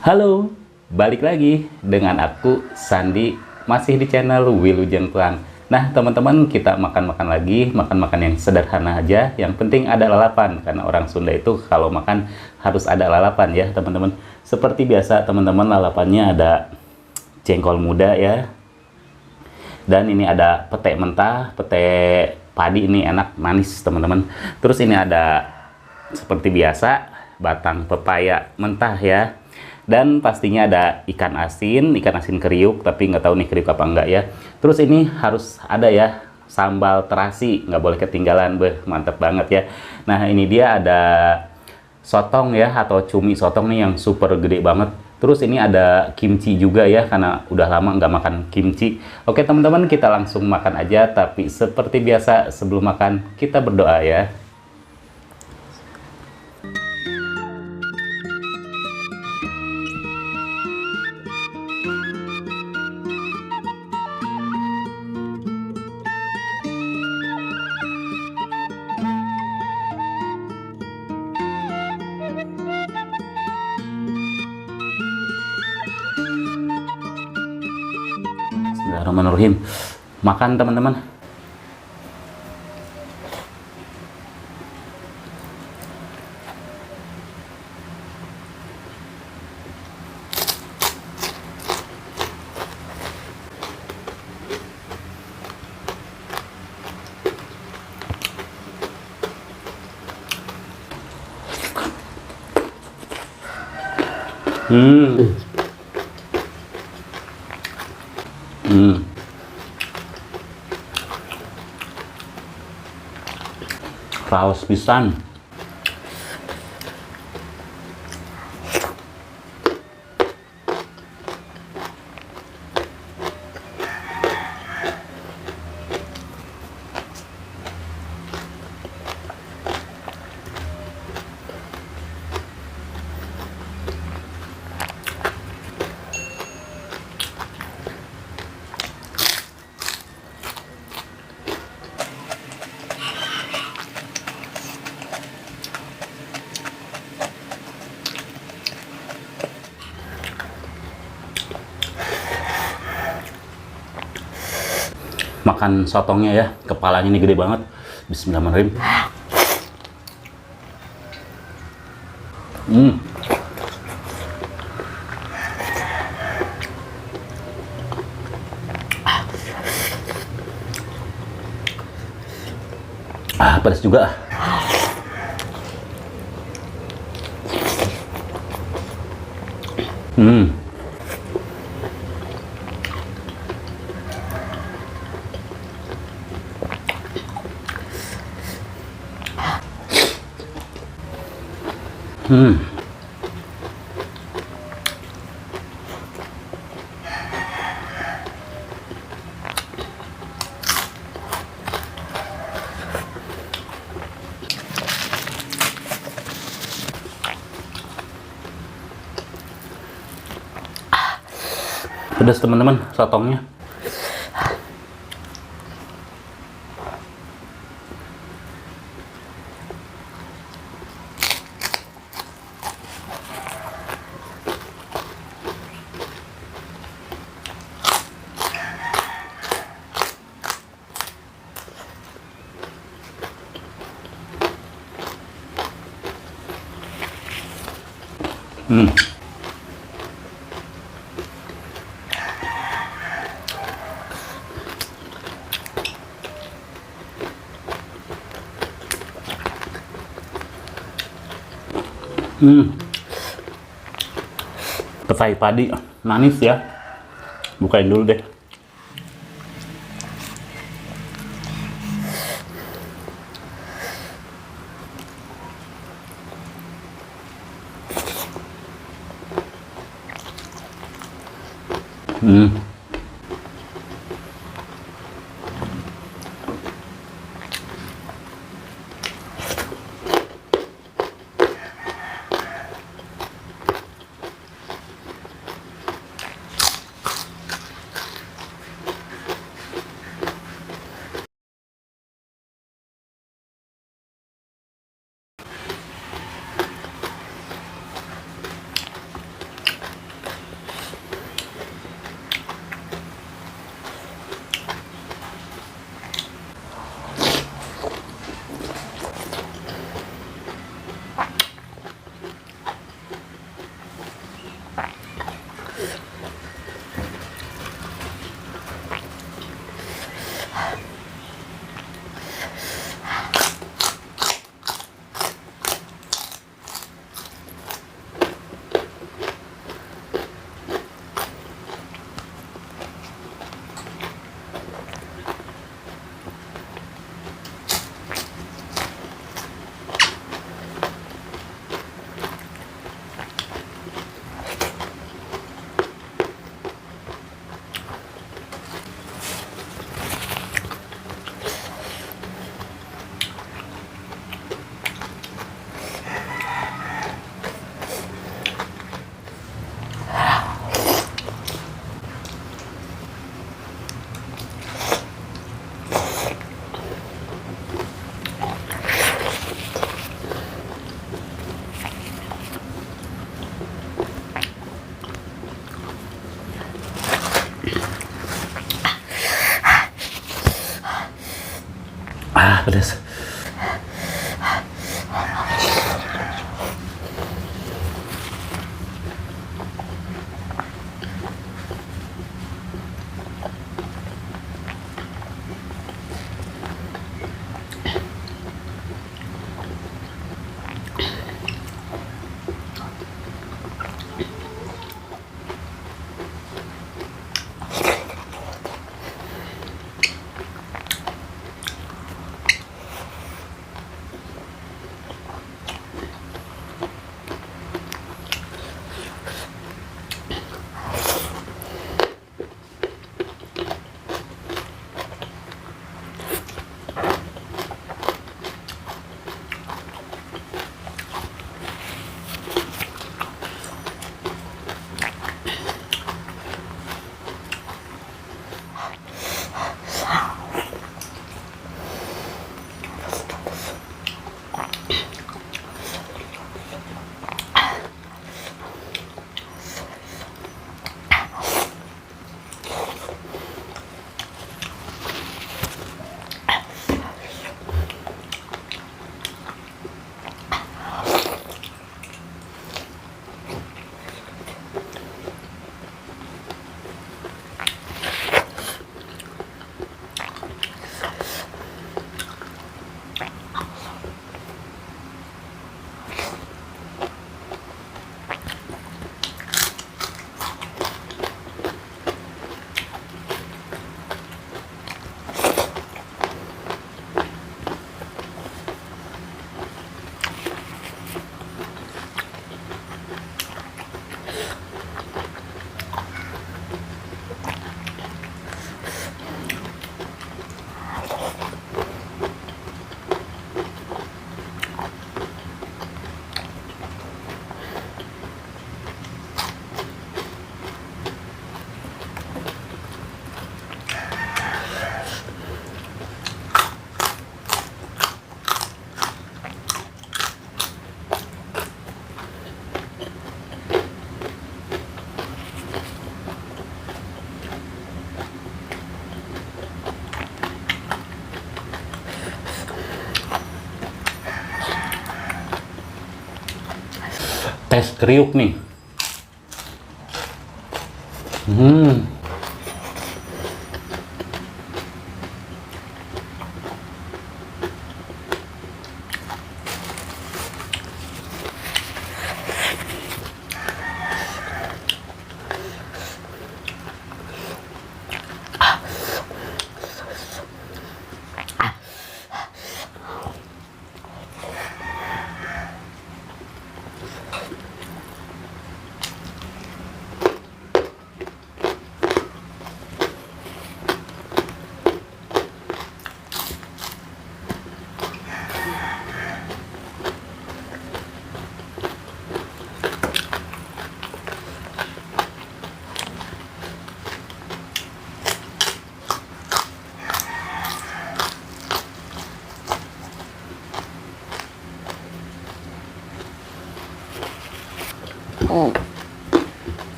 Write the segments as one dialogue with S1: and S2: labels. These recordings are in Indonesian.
S1: Halo, balik lagi dengan aku Sandi, masih di channel Wilujeng Tuan. Nah teman-teman, kita makan-makan lagi, makan-makan yang sederhana aja, yang penting ada lalapan, karena orang Sunda itu kalau makan harus ada lalapan ya teman-teman. Seperti biasa teman-teman, lalapannya ada jengkol muda ya, dan ini ada pete mentah, pete padi, ini enak manis teman-teman. Terus ini ada seperti biasa batang pepaya mentah ya, dan pastinya ada ikan asin kriuk, tapi nggak tahu nih kriuk apa enggak ya. Terus ini harus ada ya sambal terasi, nggak boleh ketinggalan. Beh, mantep banget ya. Nah ini dia ada sotong ya, atau cumi sotong nih yang super gede banget. Terus ini ada kimchi juga ya, karena udah lama nggak makan kimchi. Oke teman-teman, kita langsung makan aja. Tapi seperti biasa sebelum makan kita berdoa ya. Bismillahirrahmanirrahim. Makan teman-teman. Hmm. Hmm. Raos pisan. Makan sotongnya ya, kepalanya ini gede banget. Bismillahirrahmanirrahim. Hmm. Pedas juga. Hmm. Hmm. Pedas teman-teman, sotongnya. Hmm. Hmm. Petai padi manis ya. Bukain dulu deh. Hmm. Ah, pedas. Tes kriuk nih.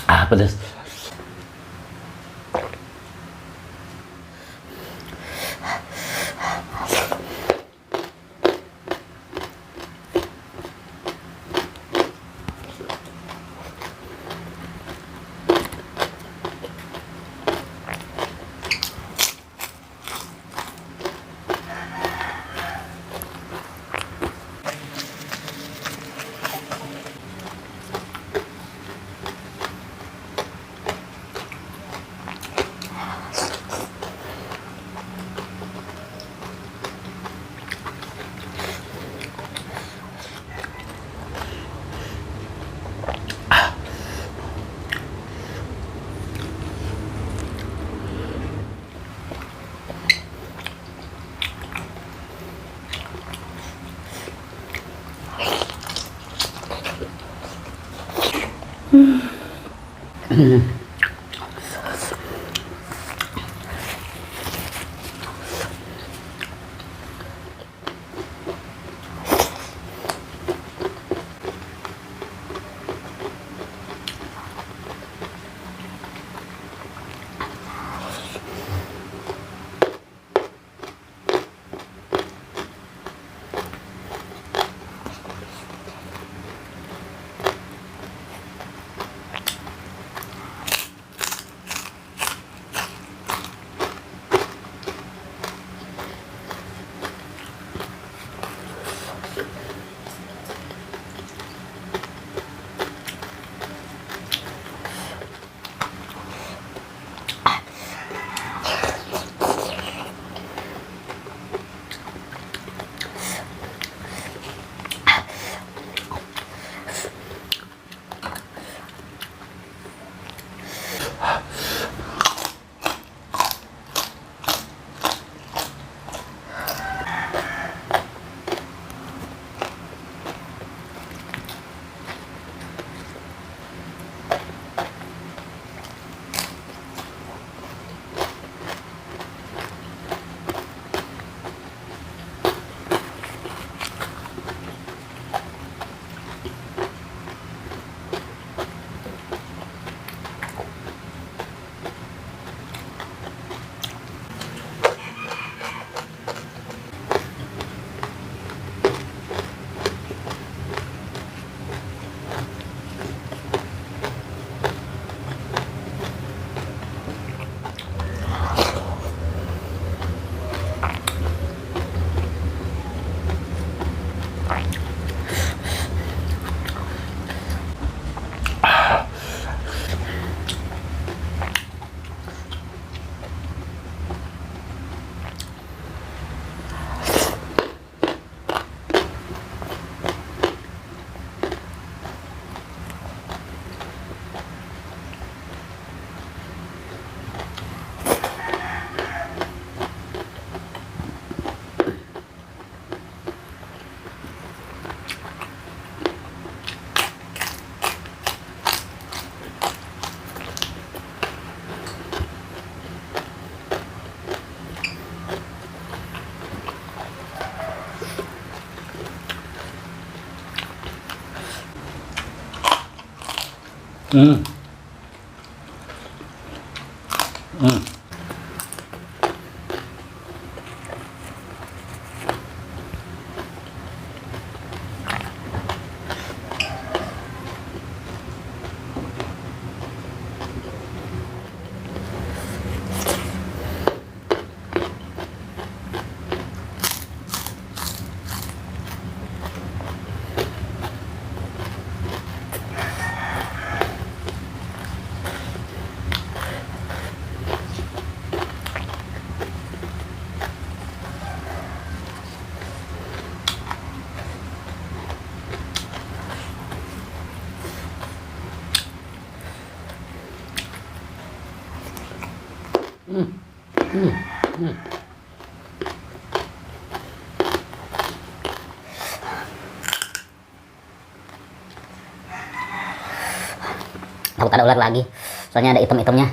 S1: Ah, pedas. Hmm. Hmm.
S2: Takut ada ular lagi, soalnya ada item-itemnya.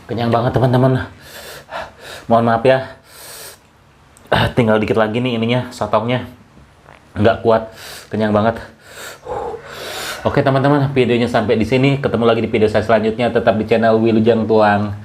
S1: Kenyang banget teman-teman. Mohon maaf ya, tinggal dikit lagi nih ininya, sotongnya nggak kuat, kenyang banget. Oke teman-teman, videonya sampai di sini. Ketemu lagi di video saya selanjutnya. Tetap di channel Wilujeng Tuang.